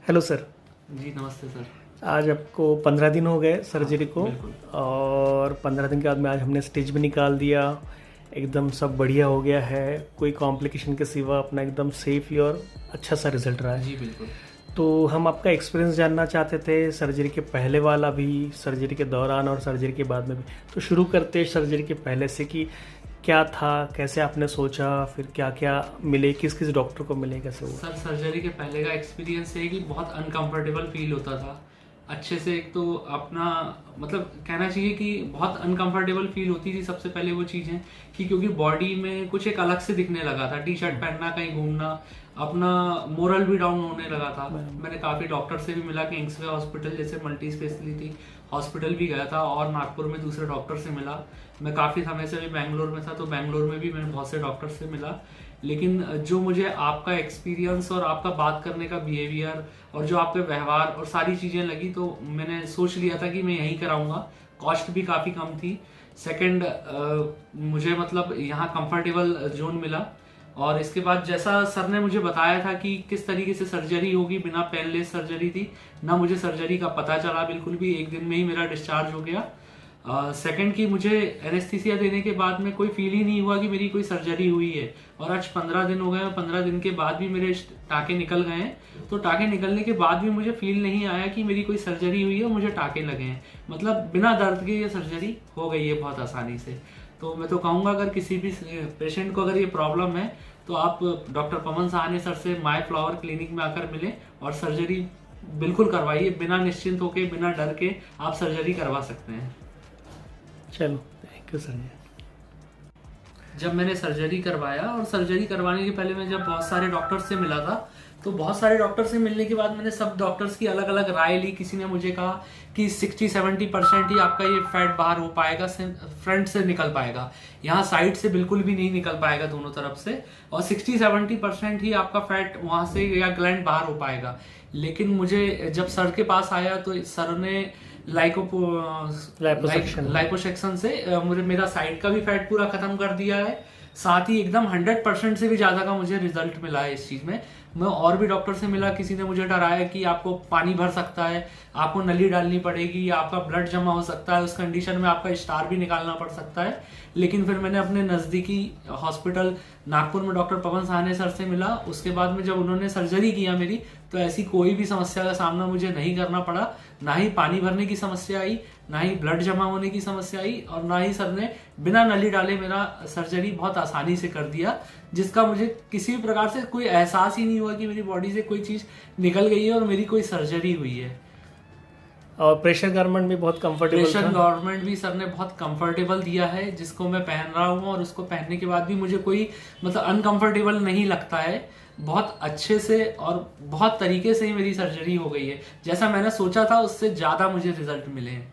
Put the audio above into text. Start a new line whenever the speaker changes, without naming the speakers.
Hello sir.
जी नमस्ते sir.
आज आपको 15 दिन हो गए सर्जरी को।
बिल्कुल।
और 15 दिन के बाद में आज हमने स्टिच भी निकाल दिया। एकदम सब बढ़िया हो गया है, कोई कॉम्प्लिकेशन के सिवा अपना एकदम सेफली और अच्छा सा रिजल्ट रहा है।
जी बिल्कुल।
तो हम आपका एक्सपीरियंस जानना चाहते थे, सर्जरी के पहले वाला भी, सर्जरी के दौरान और सर्जरी के बाद में भी। तो शुरू करते हैं सर्जरी के पहले से कि क्या था, कैसे आपने सोचा, फिर क्या क्या मिले, किस किस डॉक्टर को मिले, कैसे हुआ?
सर सर्जरी के पहले का एक्सपीरियंस है कि बहुत अनकंफर्टेबल फील होता था। अच्छे से एक तो अपना मतलब कहना चाहिए कि बहुत अनकंफर्टेबल फील होती थी। सबसे पहले वो चीज़ें कि क्योंकि बॉडी में कुछ एक अलग से दिखने लगा था, टी शर्ट पहनना, कहीं घूमना, अपना मोरल भी डाउन होने लगा था। मैंने काफ़ी डॉक्टर से भी मिला, किंग्सवे हॉस्पिटल जैसे मल्टी स्पेशलिटी हॉस्पिटल भी गया था और नागपुर में दूसरे डॉक्टर से मिला। मैं काफ़ी समय से भी बैंगलोर में था, तो बैंगलोर में भी मैंने बहुत से डॉक्टर से मिला। लेकिन जो मुझे आपका एक्सपीरियंस और आपका बात करने का बिहेवियर और जो आपके व्यवहार और सारी चीज़ें लगी, तो मैंने सोच लिया था कि मैं यहीं कराऊंगा। कॉस्ट भी काफ़ी कम थी। सेकंड, मुझे मतलब यहाँ कंफर्टेबल जोन मिला। और इसके बाद जैसा सर ने मुझे बताया था कि किस तरीके से सर्जरी होगी, बिना पेनलेस सर्जरी थी ना, मुझे सर्जरी का पता चला बिल्कुल भी। एक दिन में ही मेरा डिस्चार्ज हो गया। सेकंड की मुझे एनेस्थीसिया देने के बाद में कोई फील ही नहीं हुआ कि मेरी कोई सर्जरी हुई है। और आज 15 दिन हो गए और 15 दिन के बाद भी मेरे टाँके निकल गए हैं। तो टाँके निकलने के बाद भी मुझे फील नहीं आया कि मेरी कोई सर्जरी हुई है और मुझे टाँके लगे हैं। मतलब बिना दर्द के ये सर्जरी हो गई है बहुत आसानी से। तो मैं तो कहूँगा अगर किसी भी पेशेंट को अगर ये प्रॉब्लम है तो आप डॉक्टर पवन सहाने सर से माय फ्लावर क्लिनिक में आकर मिलें और सर्जरी बिल्कुल करवाइए। बिना निश्चिंत होके, बिना डर के आप सर्जरी करवा सकते हैं।
चलो, थैंक यू सर।
जब मैंने सर्जरी करवाया और सर्जरी करवाने के पहले मैं जब बहुत सारे डॉक्टर से मिला था, तो बहुत सारे डॉक्टर से मिलने के बाद मैंने सब डॉक्टर्स की अलग अलग राय ली। किसी ने मुझे कहा कि 60-70% ही आपका ये फैट बाहर हो पाएगा, फ्रंट से निकल पाएगा, यहाँ साइड से बिल्कुल भी नहीं निकल पाएगा दोनों तरफ से, और 60-70% ही आपका फैट वहाँ से या ग्लैंड बाहर हो पाएगा। लेकिन मुझे जब सर के पास आया तो सर ने लाइपोसेक्शन से मुझे मेरा साइड का भी फैट पूरा खत्म कर दिया है। साथ ही एकदम 100% से भी ज्यादा का मुझे रिजल्ट मिला है इस चीज में। मैं और भी डॉक्टर से मिला, किसी ने मुझे डराया कि आपको पानी भर सकता है, आपको नली डालनी पड़ेगी, या आपका ब्लड जमा हो सकता है, उस कंडीशन में आपका स्टार भी निकालना पड़ सकता है। लेकिन फिर मैंने अपने नज़दीकी हॉस्पिटल नागपुर में डॉक्टर पवन सहाने सर से मिला। उसके बाद में जब उन्होंने सर्जरी किया मेरी, तो ऐसी कोई भी समस्या का सामना मुझे नहीं करना पड़ा। ना ही पानी भरने की समस्या आई, ना ही ब्लड जमा होने की समस्या आई, और ना ही सर ने बिना नली डाले मेरा सर्जरी बहुत आसानी से कर दिया, जिसका मुझे किसी भी प्रकार से कोई एहसास ही नहीं हुआ कि मेरी बॉडी से कोई चीज़ निकल गई है और मेरी कोई सर्जरी हुई है।
और प्रेशर गारमेंट भी बहुत कंफर्टेबल था।
प्रेशर गारमेंट भी सर ने बहुत कंफर्टेबल दिया है, जिसको मैं पहन रहा हूँ, और उसको पहनने के बाद भी मुझे कोई मतलब अनकंफर्टेबल नहीं लगता है। बहुत अच्छे से और बहुत तरीके से ही मेरी सर्जरी हो गई है। जैसा मैंने सोचा था उससे ज़्यादा मुझे रिजल्ट मिले हैं।